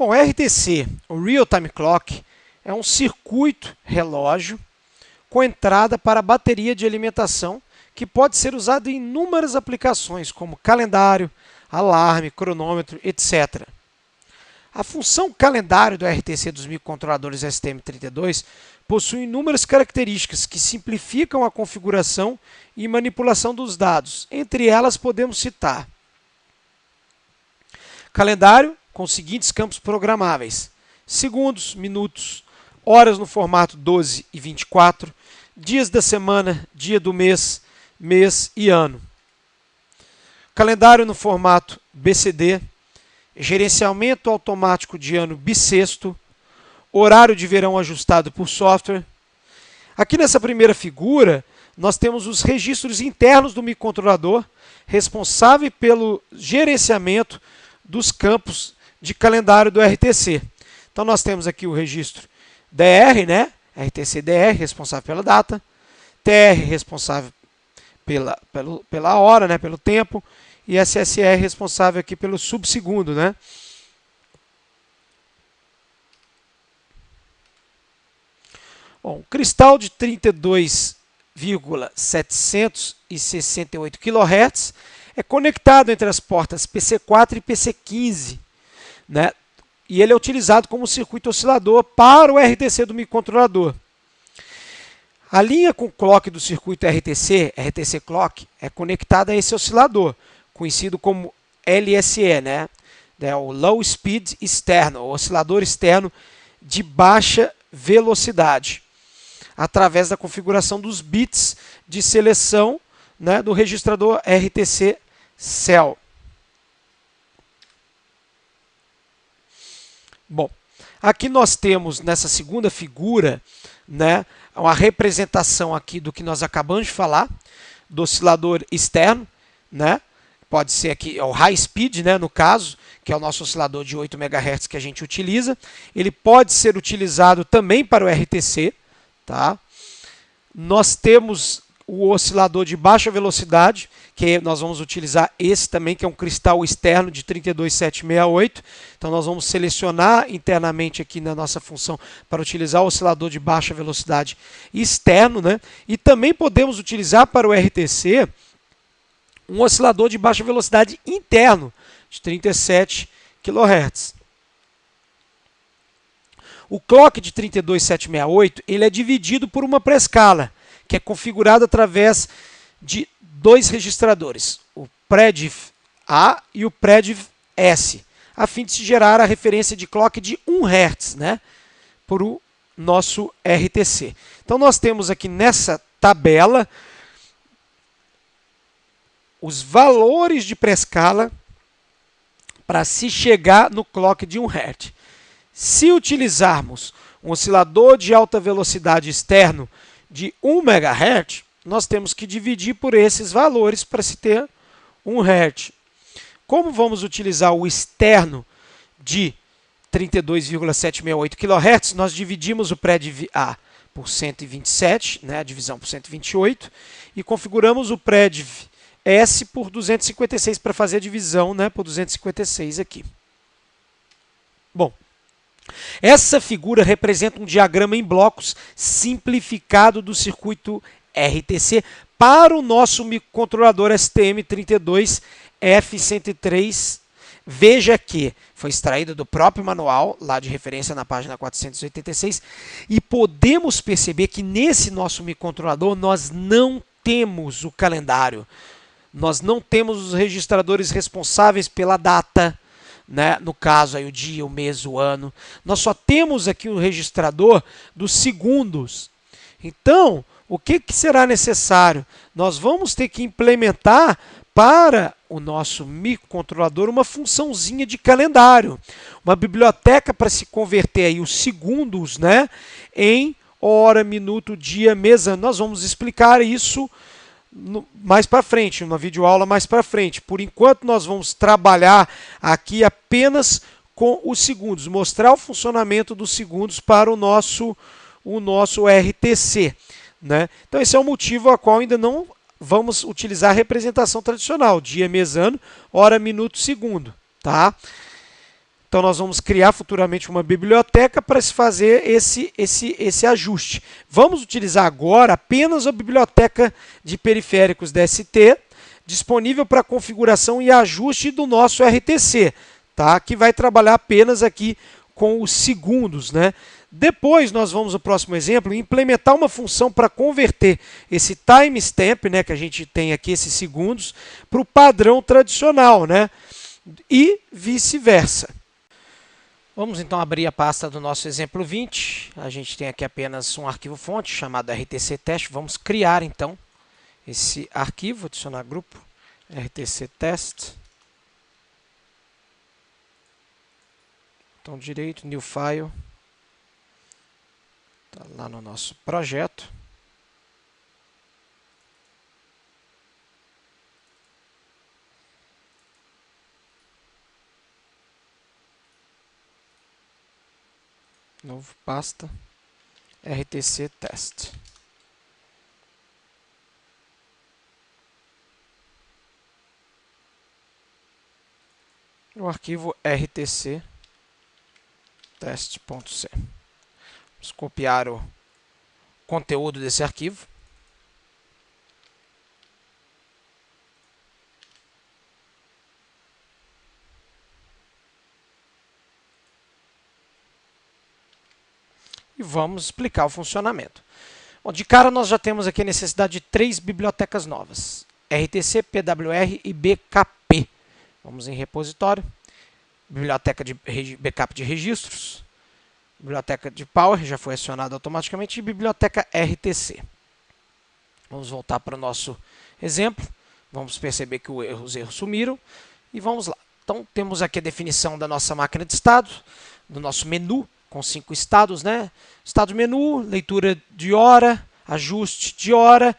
Bom, o RTC, o Real Time Clock, é um circuito relógio com entrada para bateria de alimentação que pode ser usado em inúmeras aplicações, como calendário, alarme, cronômetro, etc. A função calendário do RTC dos microcontroladores STM32 possui inúmeras características que simplificam a configuração e manipulação dos dados. Entre elas, podemos citar calendário com os seguintes campos programáveis: segundos, minutos, horas no formato 12 e 24, dias da semana, dia do mês, mês e ano. Calendário no formato BCD, gerenciamento automático de ano bissexto, horário de verão ajustado por software. Aqui nessa primeira figura, nós temos os registros internos do microcontrolador, responsável pelo gerenciamento dos campos de calendário do RTC. Então nós temos aqui o registro DR, né? RTC DR, responsável pela data, TR, responsável pela hora, né? Pelo tempo, e SSR, responsável aqui pelo subsegundo, né? Bom, o cristal de 32,768 kHz é conectado entre as portas PC4 e PC15, né? E ele é utilizado como circuito oscilador para o RTC do microcontrolador. A linha com clock do circuito RTC Clock, é conectada a esse oscilador, conhecido como LSE, né? É o Low Speed Externo, o oscilador externo de baixa velocidade, através da configuração dos bits de seleção, né, do registrador RTC Cell. Bom, aqui nós temos nessa segunda figura, né, uma representação aqui do que nós acabamos de falar, do oscilador externo, né? Pode ser aqui o high speed, né, no caso, que é o nosso oscilador de 8 MHz que a gente utiliza. Ele pode ser utilizado também para o RTC, tá? Nós temos o oscilador de baixa velocidade, que nós vamos utilizar esse também, que é um cristal externo de 32768. Então nós vamos selecionar internamente aqui na nossa função para utilizar o oscilador de baixa velocidade externo, né? E também podemos utilizar para o RTC um oscilador de baixa velocidade interno de 37 kHz. O clock de 32768 ele é dividido por uma pré-escala, que é configurado através de dois registradores, o PREDIV A e o PREDIV S, a fim de se gerar a referência de clock de 1 Hz, né, por o nosso RTC. Então nós temos aqui nessa tabela os valores de pré-escala para se chegar no clock de 1 Hz. Se utilizarmos um oscilador de alta velocidade externo de 1 MHz, nós temos que dividir por esses valores para se ter 1 Hz. Como vamos utilizar o externo de 32,768 kHz, nós dividimos o PREDIV A por 127, né, a divisão por 128, e configuramos o PREDIV S por 256 para fazer a divisão, né, por 256 aqui. Bom, essa figura representa um diagrama em blocos simplificado do circuito RTC para o nosso microcontrolador STM32F103. Veja que foi extraído do próprio manual, lá de referência na página 486, e podemos perceber que nesse nosso microcontrolador nós não temos o calendário, nós não temos os registradores responsáveis pela data, né? No caso aí o dia, o mês, o ano. Nós só temos aqui o registrador dos segundos. Então, o que será necessário? Nós vamos ter que implementar para o nosso microcontrolador uma funçãozinha de calendário, uma biblioteca para se converter aí os segundos, né, em hora, minuto, dia, mês, ano. Nós vamos explicar isso mais para frente, uma videoaula mais para frente. Por enquanto nós vamos trabalhar aqui apenas com os segundos, mostrar o funcionamento dos segundos para o nosso RTC, né? Então esse é o motivo a qual ainda não vamos utilizar a representação tradicional, dia, mês, ano, hora, minuto, segundo, tá? Então nós vamos criar futuramente uma biblioteca para se fazer esse ajuste. Vamos utilizar agora apenas a biblioteca de periféricos DST, disponível para configuração e ajuste do nosso RTC, tá? Que vai trabalhar apenas aqui com os segundos, né? Depois nós vamos, no próximo exemplo, implementar uma função para converter esse timestamp, né, que a gente tem aqui, esses segundos, para o padrão tradicional, né? E vice-versa. Vamos então abrir a pasta do nosso exemplo 20. A gente tem aqui apenas um arquivo fonte chamado RTC Test. Vamos criar então esse arquivo, adicionar grupo, RTC Test. Botão direito, New File. Está lá no nosso projeto. Novo pasta, RTC Test. O arquivo RTC test.c. Vamos copiar o conteúdo desse arquivo. E vamos explicar o funcionamento. Bom, de cara nós já temos aqui a necessidade de 3 bibliotecas novas: RTC, PWR e BKP. Vamos em repositório, biblioteca de backup de registros, biblioteca de Power, já foi acionada automaticamente, e biblioteca RTC. Vamos voltar para o nosso exemplo, vamos perceber que os erros sumiram e vamos lá. Então temos aqui a definição da nossa máquina de estado, do nosso menu, com 5 estados, né? Estado menu, leitura de hora, ajuste de hora,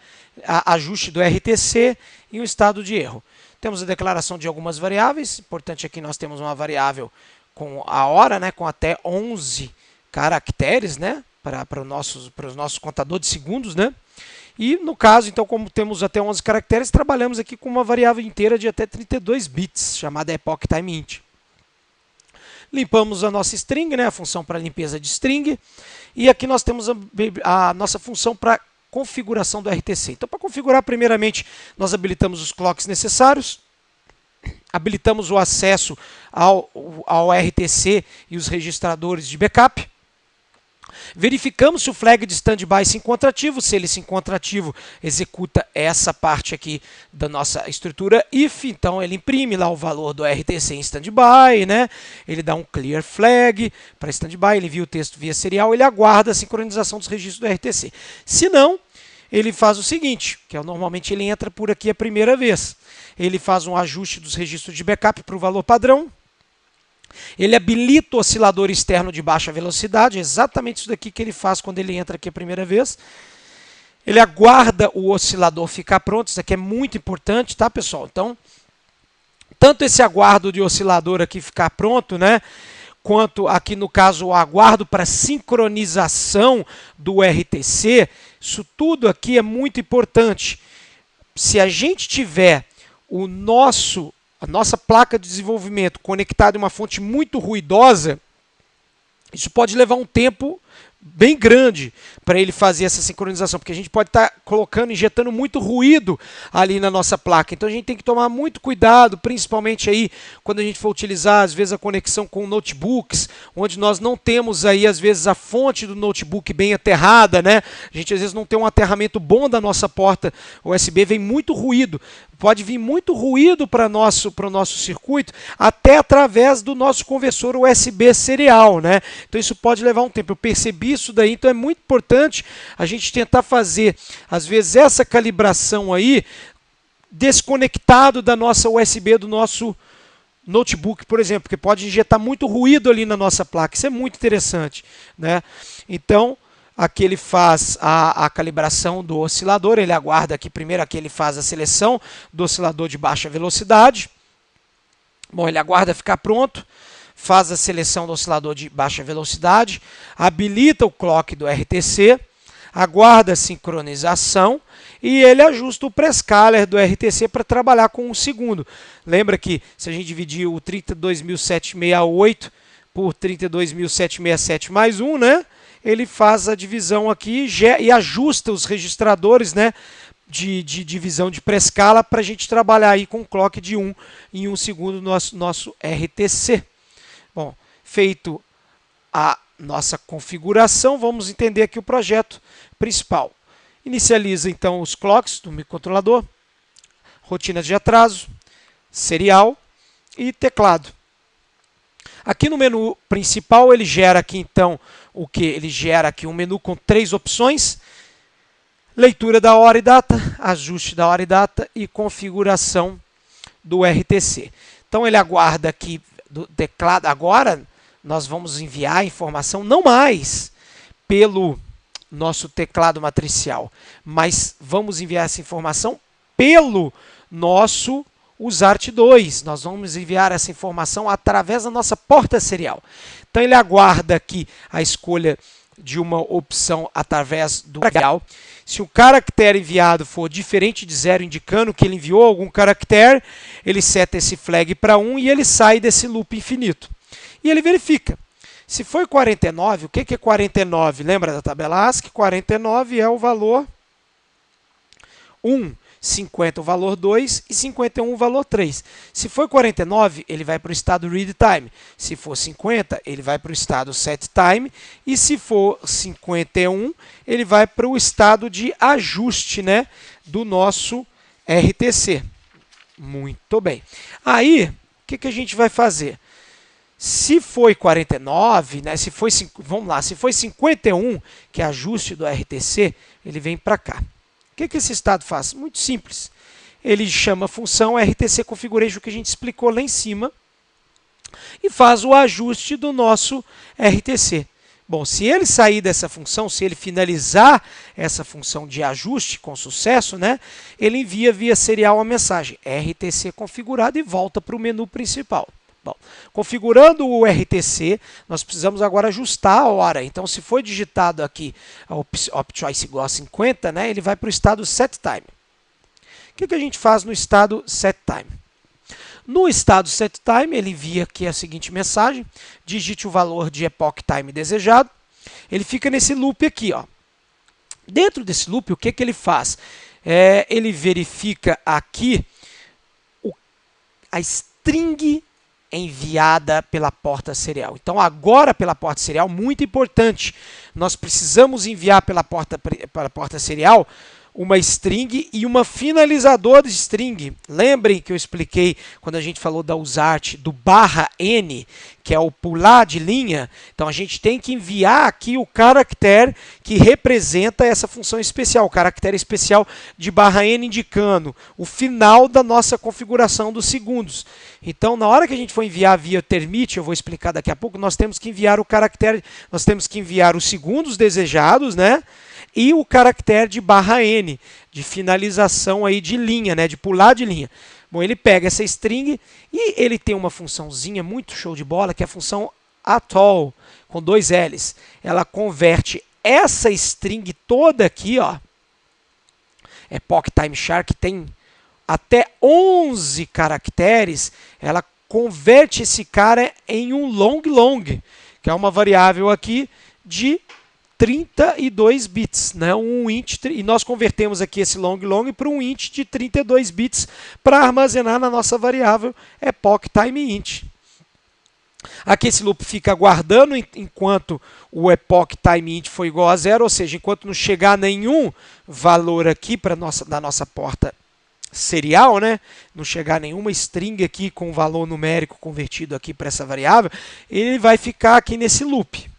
ajuste do RTC e um estado de erro. Temos a declaração de algumas variáveis. Importante aqui nós temos uma variável com a hora, né? Com até 11 caracteres, né? Para os nossos contadores de segundos, né? E no caso, então, como temos até 11 caracteres, trabalhamos aqui com uma variável inteira de até 32 bits, chamada epoch time int. Limpamos a nossa string, né, a função para limpeza de string, e aqui nós temos a nossa função para configuração do RTC. Então, para configurar, primeiramente, nós habilitamos os clocks necessários, habilitamos o acesso ao RTC e os registradores de backup. Verificamos se o flag de standby se encontra ativo. Se ele se encontra ativo, executa essa parte aqui da nossa estrutura if. Então ele imprime lá o valor do RTC em standby, né? Ele dá um clear flag para standby, ele envia o texto via serial, ele aguarda a sincronização dos registros do RTC. Se não, ele faz o seguinte, que é, normalmente ele entra por aqui a primeira vez. Ele faz um ajuste dos registros de backup para o valor padrão. Ele habilita o oscilador externo de baixa velocidade, exatamente isso daqui que ele faz quando ele entra aqui a primeira vez. Ele aguarda o oscilador ficar pronto, isso aqui é muito importante, tá, pessoal? Então, tanto esse aguardo de oscilador aqui ficar pronto, né, quanto aqui no caso o aguardo para sincronização do RTC, isso tudo aqui é muito importante. Se a gente tiver a nossa placa de desenvolvimento conectada em uma fonte muito ruidosa, isso pode levar um tempo bem grande para ele fazer essa sincronização, porque a gente pode estar injetando muito ruído ali na nossa placa. Então a gente tem que tomar muito cuidado, principalmente aí quando a gente for utilizar às vezes a conexão com notebooks, onde nós não temos aí às vezes a fonte do notebook bem aterrada, né? A gente às vezes não tem um aterramento bom da nossa porta USB, vem muito ruído. Pode vir muito ruído para o nosso circuito, até através do nosso conversor USB serial, né? Então isso pode levar um tempo. Eu percebi isso daí, então é muito importante a gente tentar fazer, às vezes, essa calibração aí, desconectado da nossa USB, do nosso notebook, por exemplo, porque pode injetar muito ruído ali na nossa placa. Isso é muito interessante, né? Então, aqui ele faz a calibração do oscilador, ele aguarda aqui primeiro, aqui ele faz a seleção do oscilador de baixa velocidade. Bom, ele aguarda ficar pronto, faz a seleção do oscilador de baixa velocidade, habilita o clock do RTC, aguarda a sincronização e ele ajusta o prescaler do RTC para trabalhar com um segundo. Lembra que se a gente dividir o 32.768 por 32.767 mais 1, né? Ele faz a divisão aqui e ajusta os registradores, né, de divisão de pré-escala para a gente trabalhar aí com clock de 1 em 1 segundo no nosso RTC. Bom, feito a nossa configuração, vamos entender aqui o projeto principal. Inicializa então os clocks do microcontrolador, rotinas de atraso, serial e teclado. Aqui no menu principal ele gera aqui então o que? Ele gera aqui um menu com 3 opções: leitura da hora e data, ajuste da hora e data e configuração do RTC. Então ele aguarda aqui do teclado. Agora nós vamos enviar a informação não mais pelo nosso teclado matricial, mas vamos enviar essa informação pelo nosso USART2. Nós vamos enviar essa informação através da nossa porta serial. Então ele aguarda aqui a escolha de uma opção através do serial. Se o caractere enviado for diferente de 0, indicando que ele enviou algum caractere, ele seta esse flag para 1 e ele sai desse loop infinito. E ele verifica. Se foi 49, o que é 49? Lembra da tabela ASCII? 49 é o valor 1. 50 o valor 2 e 51 o valor 3. Se for 49, ele vai para o estado read time. Se for 50, ele vai para o estado set time. E se for 51, ele vai para o estado de ajuste, né, do nosso RTC. Muito bem. Aí, o que a gente vai fazer? Se foi 49, né, vamos lá, se foi 51, que é ajuste do RTC, ele vem para cá. O que esse estado faz? Muito simples. Ele chama a função RTC Configuration, que a gente explicou lá em cima, e faz o ajuste do nosso RTC. Bom, se ele sair dessa função, se ele finalizar essa função de ajuste com sucesso, né, ele envia via serial a mensagem RTC configurado e volta para o menu principal. Bom, configurando o RTC, nós precisamos agora ajustar a hora. Então, se foi digitado aqui a OptChoice igual a 50, né, ele vai para o estado set time. O que a gente faz no estado set time? No estado set time, ele envia aqui a seguinte mensagem: digite o valor de epoch time desejado. Ele fica nesse loop aqui, ó. Dentro desse loop, o que ele faz? Ele verifica aqui a string enviada pela porta serial. Então, agora pela porta serial, muito importante, nós precisamos enviar pela porta serial uma string e uma finalizador de string. Lembrem que eu expliquei quando a gente falou da USART do /n, que é o pular de linha. Então a gente tem que enviar aqui o caractere que representa essa função especial, o caractere especial de /n indicando o final da nossa configuração dos segundos. Então, na hora que a gente for enviar via termite, eu vou explicar daqui a pouco, nós temos que enviar o caractere, nós temos que enviar os segundos desejados, né? E o caractere de /n, de finalização aí de linha, né, de pular de linha. Bom, ele pega essa string e ele tem uma funçãozinha muito show de bola, que é a função atall, com 2 L's. Ela converte essa string toda aqui, ó, epoch time char, que tem até 11 caracteres, ela converte esse cara em um long, que é uma variável aqui de 32 bits, né? Um int, e nós convertemos aqui esse long para um int de 32 bits para armazenar na nossa variável epoch time int. Aqui esse loop fica aguardando enquanto o epoch time int for igual a 0, ou seja, enquanto não chegar nenhum valor aqui da nossa porta serial, né? Não chegar nenhuma string aqui com valor numérico convertido aqui para essa variável, ele vai ficar aqui nesse loop.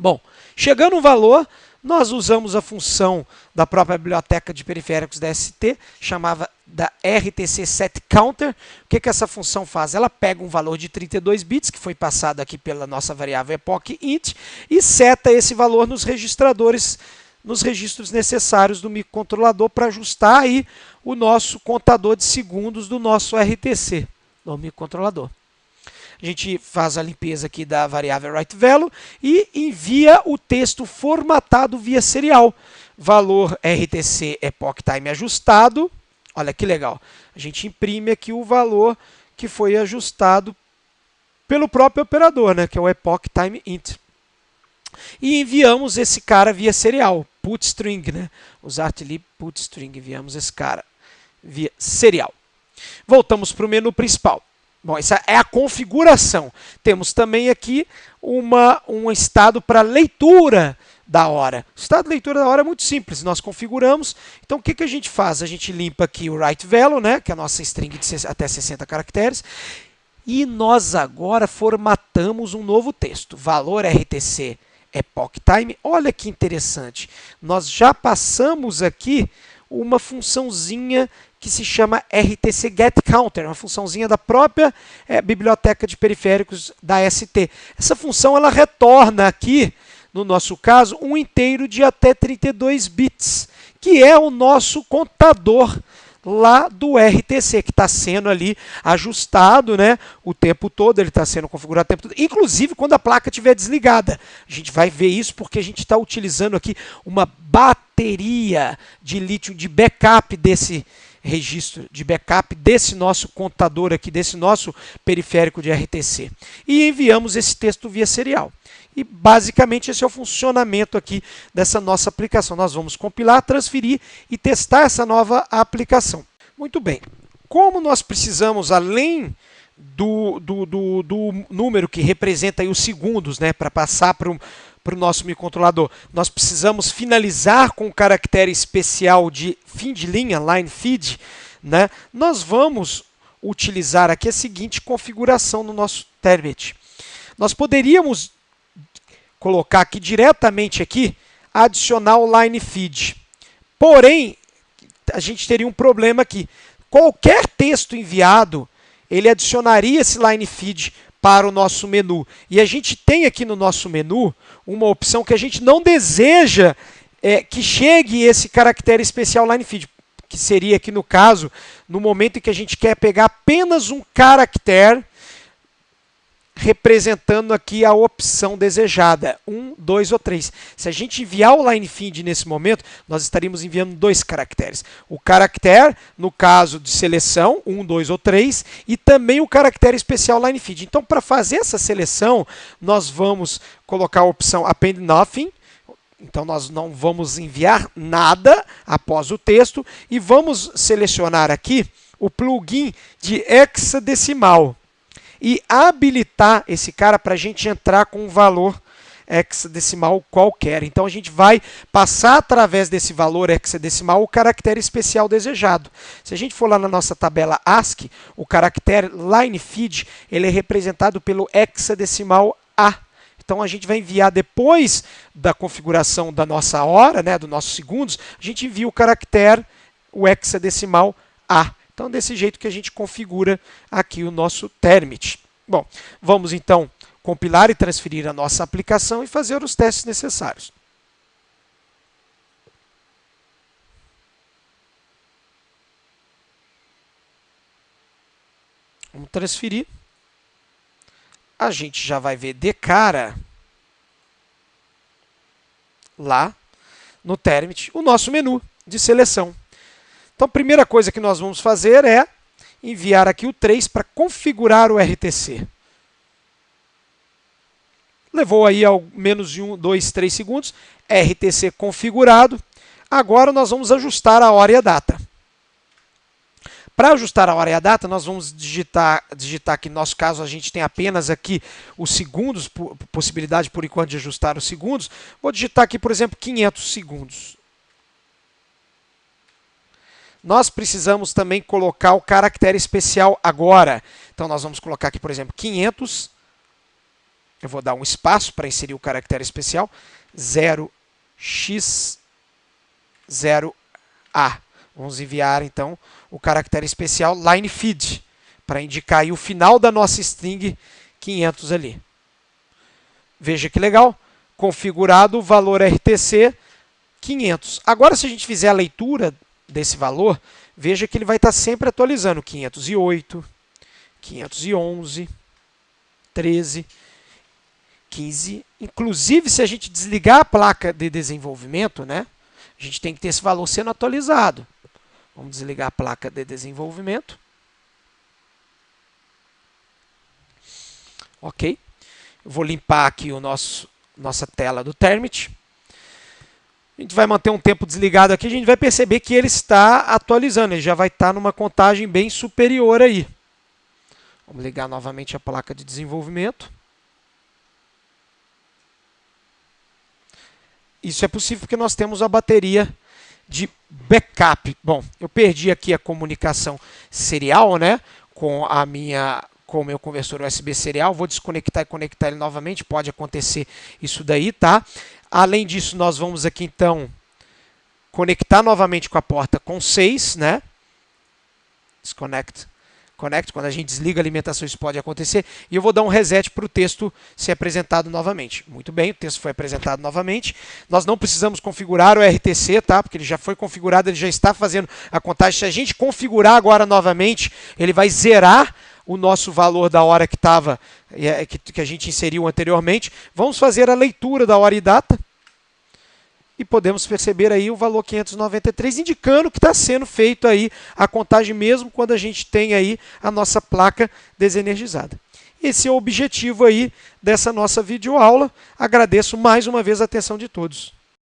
Bom, chegando um valor, nós usamos a função da própria biblioteca de periféricos da ST, chamava da RTC set counter. O que essa função faz? Ela pega um valor de 32 bits, que foi passado aqui pela nossa variável epoch int, e seta esse valor nos registradores, nos registros necessários do microcontrolador para ajustar aí o nosso contador de segundos do nosso RTC, do microcontrolador. A gente faz a limpeza aqui da variável WriteValue e envia o texto formatado via serial. Valor RTC epoch time ajustado. Olha que legal. A gente imprime aqui o valor que foi ajustado pelo próprio operador, né, que é o epoch time int. E enviamos esse cara via serial, put string, né? Usar artlib put string, enviamos esse cara via serial. Voltamos para o menu principal. Bom, essa é a configuração. Temos também aqui um estado para leitura da hora. O estado de leitura da hora é muito simples, nós configuramos. Então o que a gente faz? A gente limpa aqui o write value, né, que é a nossa string de até 60 caracteres, e nós agora formatamos um novo texto, valor RTC epoch time. Olha que interessante, nós já passamos aqui uma funçãozinha que se chama RTC getCounter, uma funçãozinha da própria biblioteca de periféricos da ST. Essa função ela retorna aqui, no nosso caso, um inteiro de até 32 bits, que é o nosso contador lá do RTC, que está sendo ali ajustado, né, o tempo todo, ele está sendo configurado o tempo todo, inclusive quando a placa estiver desligada. A gente vai ver isso porque a gente está utilizando aqui uma bateria de lítio de backup desse registro, de backup desse nosso contador aqui, desse nosso periférico de RTC. E enviamos esse texto via serial. E basicamente esse é o funcionamento aqui dessa nossa aplicação. Nós vamos compilar, transferir e testar essa nova aplicação. Muito bem. Como nós precisamos, além do número que representa aí os segundos, né, para passar para o nosso microcontrolador, nós precisamos finalizar com um caractere especial de fim de linha, line feed, né? Nós vamos utilizar aqui a seguinte configuração no nosso termit. Nós poderíamos colocar aqui diretamente aqui, adicionar o line feed. Porém, a gente teria um problema aqui. Qualquer texto enviado, ele adicionaria esse line feed para o nosso menu. E a gente tem aqui no nosso menu uma opção que a gente não deseja que chegue esse caractere especial line feed, que seria aqui no caso, no momento em que a gente quer pegar apenas um caractere representando aqui a opção desejada, 1, 2 ou 3. Se a gente enviar o line feed nesse momento, nós estaríamos enviando 2 caracteres. O caractere, no caso de seleção, 1, 2 ou 3, e também o caractere especial line feed. Então, para fazer essa seleção, nós vamos colocar a opção append nothing. Então, nós não vamos enviar nada após o texto e vamos selecionar aqui o plugin de hexadecimal e habilitar esse cara para a gente entrar com um valor hexadecimal qualquer. Então a gente vai passar através desse valor hexadecimal o caractere especial desejado. Se a gente for lá na nossa tabela ASCII, o caractere line feed ele é representado pelo hexadecimal A. Então a gente vai enviar depois da configuração da nossa hora, né, dos nossos segundos, a gente envia o caractere, o hexadecimal A. Então, desse jeito que a gente configura aqui o nosso termit. Bom, vamos então compilar e transferir a nossa aplicação e fazer os testes necessários. Vamos transferir. A gente já vai ver de cara lá no termit o nosso menu de seleção. Então, a primeira coisa que nós vamos fazer é enviar aqui o 3 para configurar o RTC. Levou aí ao menos de 1, 2, 3 segundos. RTC configurado. Agora nós vamos ajustar a hora e a data. Para ajustar a hora e a data, nós vamos digitar aqui, no nosso caso, a gente tem apenas aqui os segundos, possibilidade por enquanto de ajustar os segundos. Vou digitar aqui, por exemplo, 500 segundos. Nós precisamos também colocar o caractere especial agora. Então, nós vamos colocar aqui, por exemplo, 500. Eu vou dar um espaço para inserir o caractere especial. 0x0a. Vamos enviar, então, o caractere especial line feed, para indicar aí o final da nossa string 500 ali. Veja que legal. Configurado o valor RTC 500. Agora, se a gente fizer a leitura desse valor, veja que ele vai estar sempre atualizando 508, 511, 13, 15. Inclusive, se a gente desligar a placa de desenvolvimento, né, a gente tem que ter esse valor sendo atualizado. Vamos desligar a placa de desenvolvimento. ok? Eu vou limpar aqui nossa tela do Termit. A gente vai manter um tempo desligado aqui, a gente vai perceber que ele está atualizando, ele já vai estar numa contagem bem superior aí. Vamos ligar novamente a placa de desenvolvimento. Isso é possível porque nós temos a bateria de backup. Bom, eu perdi aqui a comunicação serial, né, com o meu conversor USB serial. Vou desconectar e conectar ele novamente, pode acontecer isso daí, tá? Além disso, nós vamos aqui então conectar novamente com a porta com 6, né? Desconect. Connect, quando a gente desliga a alimentação, isso pode acontecer. E eu vou dar um reset para o texto ser apresentado novamente. Muito bem, o texto foi apresentado novamente. Nós não precisamos configurar o RTC, tá? Porque ele já foi configurado, ele já está fazendo a contagem. Se a gente configurar agora novamente, ele vai zerar o nosso valor da hora que estava, que a gente inseriu anteriormente. Vamos fazer a leitura da hora e data. E podemos perceber aí o valor 593, indicando que está sendo feito aí a contagem mesmo quando a gente tem aí a nossa placa desenergizada. Esse é o objetivo aí dessa nossa videoaula. Agradeço mais uma vez a atenção de todos.